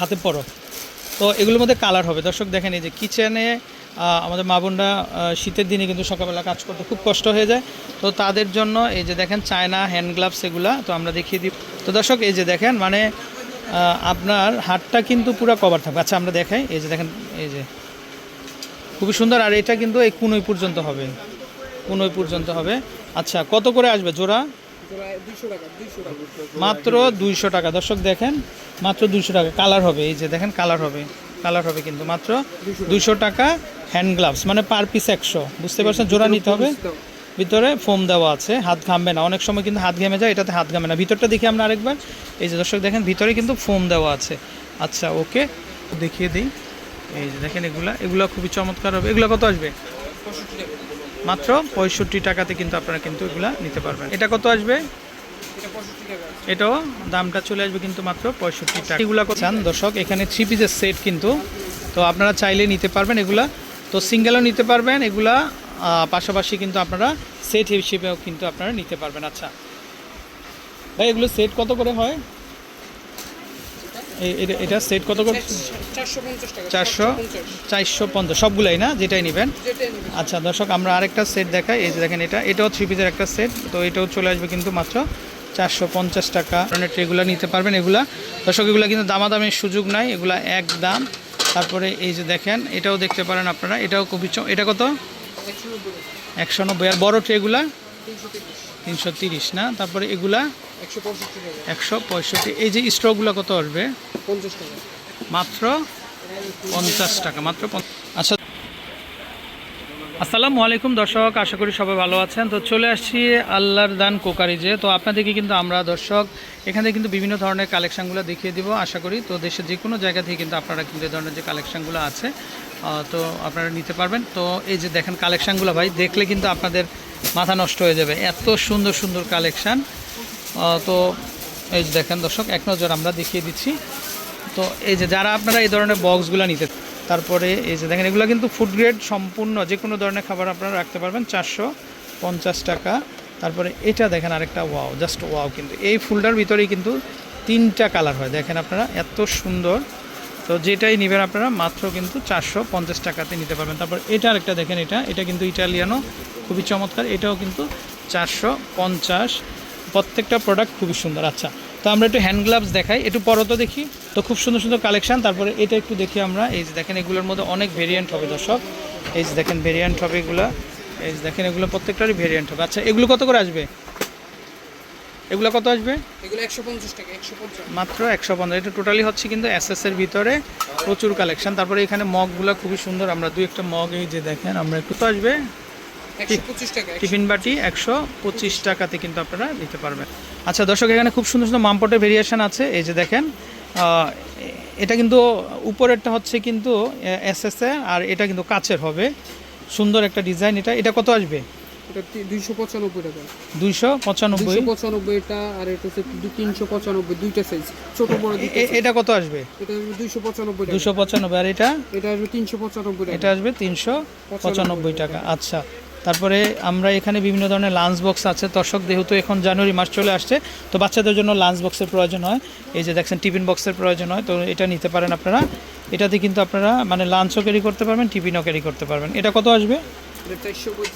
হাতে পরো। তো এগুলোর মধ্যে কালার হবে দর্শক। দেখেন এই যে কিচেনে আমাদের মা বোনরা শীতের দিনে কিন্তু সকালবেলা কাজ করতে খুব কষ্ট হয়ে যায়, তো তাদের জন্য এই যে দেখেন চায়না হ্যান্ড গ্লাভস এগুলা তো আমরা দেখিয়ে দিই। তো দর্শক এই যে দেখেন মানে আপনার হাতটা কিন্তু পুরো কভার থাকবে। আচ্ছা আমরা দেখাই, এই যে দেখেন এই যে খুবই সুন্দর। আর এটা কিন্তু এই কুনোই পর্যন্ত হবে, কুনোই পর্যন্ত হবে। আচ্ছা কত করে আসবে জোড়া? মাত্র 200 টাকা দর্শক। দেখেন মাত্র 200 টাকা। কালার হবে, এই যে দেখেন কালার হবে, কালার হবে কিন্তু মাত্র 200 টাকা। হ্যান্ড গ্লাভস মানে পার পিস 100, বুঝতে পারছেন? জোড়া নিতে হবে। ভিতরে ফোম দেওয়া আছে, হাত ঘামবে না। অনেক সময় কিন্তু হাত ঘেমে যায়, এটাতে হাত ঘামে না। ভিতরটা দেখি আমরা আরেকবার। এই যে দর্শক দেখেন ভিতরে কিন্তু ফোম দেওয়া আছে। আচ্ছা ওকে দেখিয়ে দিই। এই যে দেখেন এগুলা খুবই চমৎকার হবে। এগুলো কত আসবে? মাত্র 65 টাকাতে কিন্তু আপনারা কিন্তু এগুলা নিতে পারবেন। এটা কত আসবে? এটাও দামটা চলে আসবে কিন্তু মাত্র 65 টাকা। এগুলা চান দর্শক, এখানে 3 পিসের সেট কিন্তু, তো আপনারা চাইলে নিতে পারবেন এগুলা। তো সিঙ্গেলও নিতে পারবেন এগুলা, পাশাপাশি কিন্তু আপনারা সেট হিসেবেও কিন্তু আপনারা নিতে পারবেন। আচ্ছা ভাই এগুলো সেট কত করে হয়? এটা সেট কত করে? 450 সবগুলাই না, যেটাই নেবেন। আচ্ছা দর্শক আমরা আরেকটা সেট দেখাই। এই যে দেখেন এটাও 3 পিসের একটা সেট, তো এটাও চলে আসবে কিন্তু মাত্র 450 টাকা। এগুলো নিতে পারবেন। এগুলা দর্শক এগুলো কিন্তু দামাদামির সুযোগ নাই, এগুলা এক দাম। তারপরে এই যে দেখেন এটাও দেখতে পারেন আপনারা, এটাও খুবই এটা কত? 190। আর বড় ট্রেগুলা 330 না? তারপরে এগুলা 165। এই যে স্ট্রগুলো কত আসবে? 50 টাকা মাত্র, 50 টাকা মাত্র। আচ্ছা আসসালামু আলাইকুম দর্শক, আশা করি সবাই ভালো আছেন। তো চলে আসছি আল্লাহর দান কোকারিজে। তো আপনাদেরকে কিন্তু আমরা দর্শক এখানে কিন্তু বিভিন্ন ধরনের কালেকশানগুলো দেখিয়ে দিব আশা করি। তো দেশের যে কোনো জায়গা থেকে কিন্তু আপনারা কিন্তু এই ধরনের যে কালেকশানগুলো আছে তো আপনারা নিতে পারবেন। তো এই যে দেখেন কালেকশানগুলো ভাই দেখলে কিন্তু আপনাদের মাথা নষ্ট হয়ে যাবে, এত সুন্দর সুন্দর কালেকশান। তো এই যে দেখেন দর্শক এক নজর আমরা দেখিয়ে দিচ্ছি। তো এই যে যারা আপনারা এই ধরনের বক্সগুলো নিতে, তারপরে এই যে দেখেন এগুলো কিন্তু ফুড গ্রেড সম্পূর্ণ, যে কোনো ধরনের খাবার আপনারা রাখতে পারবেন 450 টাকা। তারপরে এটা দেখেন আরেকটা ওয়াও, জাস্ট ওয়াও। কিন্তু এই ফুলটার ভিতরেই কিন্তু 3টা কালার হয়, দেখেন আপনারা এত সুন্দর। তো যেটাই নেবেন আপনারা মাত্র কিন্তু 450 টাকাতে নিতে পারবেন। তারপর এটা আরেকটা দেখেন, এটা কিন্তু ইটালিয়ানো, খুবই চমৎকার। এটাও কিন্তু 450। প্রত্যেকটা প্রোডাক্ট খুবই সুন্দর। আচ্ছা তো আমরা একটু হ্যান্ড গ্লাভস দেখাই, একটু পরও তো দেখি। তো খুব সুন্দর সুন্দর কালেকশান। তারপরে এটা একটু দেখি আমরা। এই যে দেখেন এগুলোর মধ্যে অনেক ভেরিয়েন্ট হবে দর্শক। এই যে দেখেন ভেরিয়েন্ট হবে এগুলো। এই যে দেখেন এগুলো প্রত্যেকটারই ভেরিয়েন্ট হবে। আচ্ছা এগুলো কত করে আসবে? এগুলো কত আসবে? এগুলো 150 টাকা। 150 মাত্র 150। এটা টোটালি হচ্ছে কিন্তু এসএসের ভিতরে প্রচুর কালেকশান। তারপরে এখানে মগগুলো খুবই সুন্দর। আমরা দুই একটা মগ এই যে দেখেন আমরা একটু, তো আসবে 125 টাকা। টিফিন বাটি 125 টাকাতে কিন্তু আপনারা নিতে পারবেন। আচ্ছা দর্শক এখানে খুব সুন্দর সুন্দর মামপটের ভেরিয়েশন আছে। এই যে দেখেন এটা কিন্তু উপরেরটা হচ্ছে কিন্তু এসএসএ, আর এটা কিন্তু কাচের হবে, সুন্দর একটা ডিজাইন। এটা কত আসবে? এটা 295 টাকা। 295 এটা, আর এটা হচ্ছে 395, দুইটা সাইজ, ছোট বড় দুটো। এটা কত আসবে? এটা 295 টাকা। 295। আর এটা আসবে 395 টাকা। এটা আসবে 395 টাকা। আচ্ছা তারপরে আমরা এখানে বিভিন্ন ধরনের লাঞ্চ বক্স আছে দর্শক। যেহেতু এখন জানুয়ারি মাস চলে আসছে, তো বাচ্চাদের জন্য লাঞ্চ বক্সের প্রয়োজন হয়। এই যে দেখছেন টিফিন বক্সের প্রয়োজন হয়, তো এটা নিতে পারেন আপনারা। এটাতে কিন্তু আপনারা মানে লাঞ্চও ক্যারি করতে পারবেন, টিফিনও ক্যারি করতে পারবেন। এটা কত আসবে? 588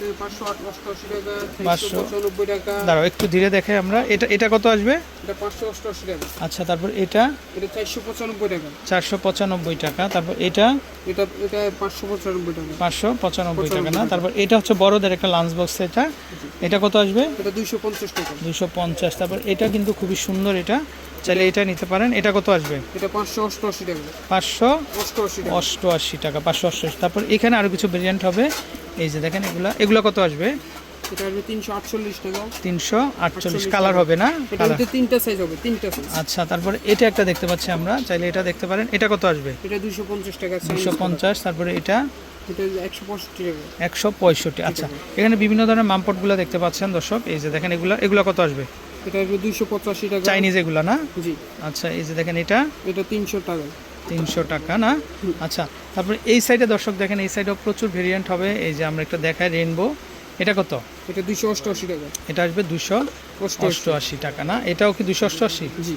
টাকা। 595 টাকা। দাঁড়াও একটু ধীরে দেখে আমরা। এটা কত আসবে? এটা 588 টাকা। আচ্ছা তারপর এটা 495 টাকা। 495 টাকা। তারপর এটা 595 টাকা। 595 টাকা না? তারপর এটা হচ্ছে বড়দের একটা লাঞ্চ বক্স। এটা কত আসবে? এটা 250 টাকা। 250। তারপর এটা কিন্তু খুবই সুন্দর, এটা চাইলে এটা নিতে পারেন। এটা কত আসবে? এটা 588 টাকা। 588 টাকা। 588। তারপর এখানে আরও কিছু ভেরিয়েন্ট হবে। এই যে দেখেন এগুলো কত আসবে? এটা আসবে 348 টাকা। 348 কালার হবে না? এটাতে 3টা সাইজ হবে, 3টা সাইজ। আচ্ছা তারপরে এটা একটা দেখতে পাচ্ছি আমরা, চাইলে এটা দেখতে পারেন। এটা কত আসবে? এটা 250 টাকা। 250। তারপরে এটা 165 টাকা। 165। আচ্ছা এখানে বিভিন্ন ধরনের মামপটগুলো দেখতে পাচ্ছেন দর্শক। এই যে দেখেন এগুলো কত আসবে? এটা আসবে 285 টাকা। চাইনিজ এগুলো না? জি। আচ্ছা এই যে দেখেন এটা 300 টাকা। 300 টাকা না? আচ্ছা তারপরে এই সাইডে দর্শক দেখেন, এই সাইডেও প্রচুর ভেরিয়েন্ট হবে। এই যে আমরা একটা দেখাই রেইনবো। এটা কত? এটা 288 টাকা। এটা আসবে 288 টাকা না? এটাও কি 288? জি।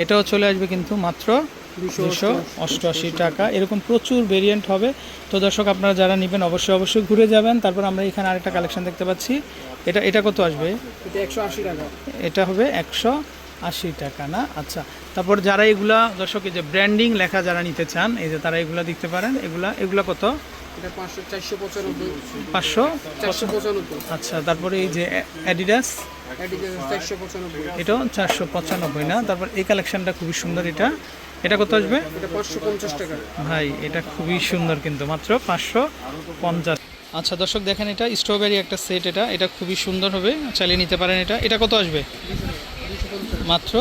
এটাও চলে আসবে কিন্তু মাত্র 288 টাকা। এরকম প্রচুর ভেরিয়েন্ট হবে। তো দর্শক আপনারা যারা নেবেন অবশ্যই ঘুরে যাবেন। তারপর আমরা এখানে আরেকটা কালেকশন দেখতে পাচ্ছি। এটা কত আসবে? এটা 180 টাকা। এটা হবে 180 টাকা না? আচ্ছা, তারপর যারা এগুলা দর্শক এই যে ব্র্যান্ডিং লেখা যারা নিতে চান, এই যে তারা এগুলা দেখতে পারেন। এগুলা কত? এটা 495 500 আচ্ছা, তারপরে এই যে অ্যাডিডাস, অ্যাডিডাস 495, এটাও 495 না? তারপর এই কালেকশনটা খুবই সুন্দর। এটা কত আসবে? এটা 550 টাকা। ভাই এটা খুবই সুন্দর, কিন্তু মাত্র 550। আচ্ছা দর্শক দেখেন, এটা স্ট্রবেরি একটা সেট, এটা খুবই সুন্দর হবে, চালিয়ে নিতে পারেন। এটা কত আসবে? মাত্র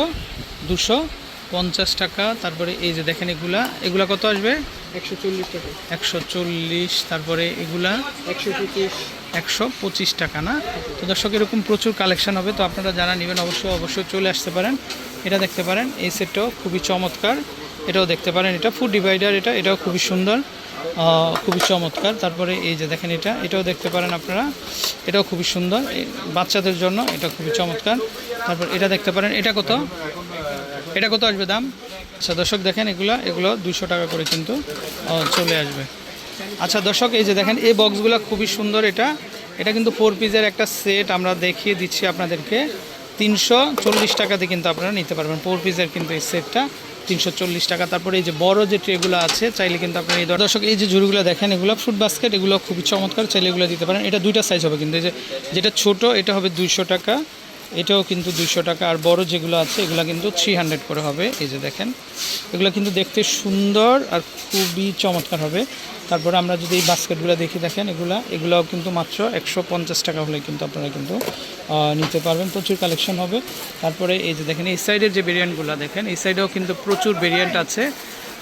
250 টাকা। তারপরে এই যে দেখেন এগুলা কত আসবে? 140 টাকা। 140। তারপরে এগুলা 125 টাকা না? তো দর্শক এরকম প্রচুর কালেকশন হবে। তো আপনারা যারা নেবেন অবশ্যই চলে আসতে পারেন। এটা দেখতে পারেন, এই সেটটাও খুবই চমৎকার। এটাও দেখতে পারেন, এটা ফুড ডিভাইডার, এটাও খুবই সুন্দর, খুবই চমৎকার। তারপরে এই যে দেখেন, এটাও দেখতে পারেন আপনারা, এটাও খুবই সুন্দর, বাচ্চাদের জন্য এটা খুবই চমৎকার। তারপর এটা দেখতে পারেন, এটা কত আসবে দাম? আচ্ছা দর্শক দেখেন, এগুলো 200 টাকা করে কিন্তু চলে আসবে। আচ্ছা দর্শক এই যে দেখেন, এই বক্সগুলো খুবই সুন্দর। এটা কিন্তু 4 পিসের একটা সেট, আমরা দেখিয়ে দিচ্ছি আপনাদেরকে। 340 টাকাতে কিন্তু আপনারা নিতে পারবেন 4 পিসের কিন্তু এই সেটটা 340 টাকা। তারপরে এই যে বড় যে ট্রেগুলো আছে, চাইলে কিন্তু আপনারা এই দর্শক এই যে ঝুড়িগুলো দেখেন, এগুলো ফ্রুট বাস্কেট, এগুলো খুবই চমৎকার, চাইলে এগুলো দিতে পারেন। এটা দুইটা সাইজ হবে কিন্তু, এই যেটা ছোট এটা হবে 200 টাকা, এটাও কিন্তু 200 টাকা। আর বড় যেগুলো আছে এগুলো কিন্তু 300 করে হবে। এই যে দেখেন, এগুলো কিন্তু দেখতে সুন্দর আর খুবই চমৎকার হবে। তারপরে আমরা যদি এই বাস্কেটগুলো দেখি, দেখেন এগুলাও কিন্তু মাত্র 150 টাকা হলে কিন্তু আপনারা কিন্তু নিতে পারবেন, প্রচুর কালেকশন হবে। তারপরে এই যে দেখেন, এই সাইডের যে ভেরিয়েন্টগুলো দেখেন, এই সাইডেও কিন্তু প্রচুর ভেরিয়েন্ট আছে,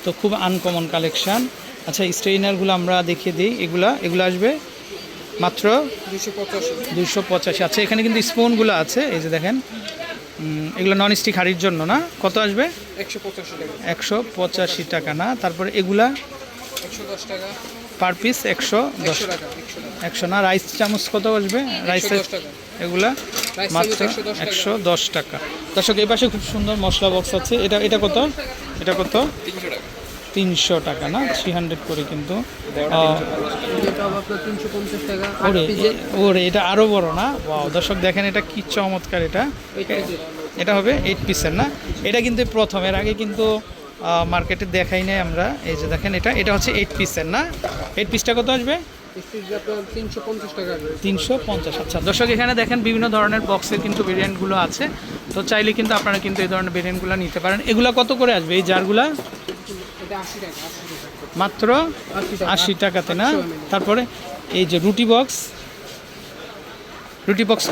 তো খুব আনকমন কালেকশান। আচ্ছা স্ট্রেইনারগুলো আমরা দেখিয়ে দিই, এগুলো আসবে মাত্র 285। আচ্ছা এখানে কিন্তু স্পুনগুলো আছে, এই যে দেখেন, এগুলো নন স্টিক হাঁড়ির জন্য না? কত আসবে? 185 টাকা না? তারপরে এগুলা 110 টাকা পার পিস, 100 না? রাইস চামচ কত আসবে? রাইস এগুলা মাত্র 110 টাকা। দর্শক এই পাশে খুব সুন্দর মশলা বক্স আছে, এটা কত? 300 টাকা না? 300 করে কিন্তু। ওরে এটা আরও বড় না? ওয়াও দর্শক দেখেন, এটা কি চমৎকার। এটা হবে 8 পিসের না? এটা কিন্তু প্রথম, এর আগে কিন্তু মার্কেটে দেখাই নাই আমরা। এই যে দেখেন, এটা হচ্ছে 8 পিসের না? 8 পিসটা কত আসবে? 350। আচ্ছা দর্শক এখানে দেখেন বিভিন্ন ধরনের বক্সের কিন্তু ভেরিয়েন্টগুলো আছে, তো চাইলে কিন্তু আপনারা কিন্তু এই ধরনের ভেরিয়েন্টগুলো নিতে পারেন। এগুলো কত করে আসবে এই জারগুলা? মাত্র 80 টাকাতে না? তারপরে এই যে রুটি বক্স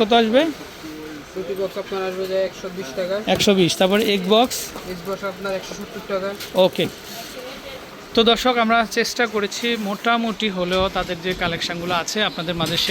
কত আসবে? রুটি বক্স আপনার আসবে 120 টাকা। 120। তারপরে এগ বক্স আপনার 170 টাকা। ওকে। তো দর্শক আমরা চেষ্টা করেছি মোটামুটি হলেও তাদের যে কালেকশানগুলো আছে আপনাদের মাঝে শেয়ার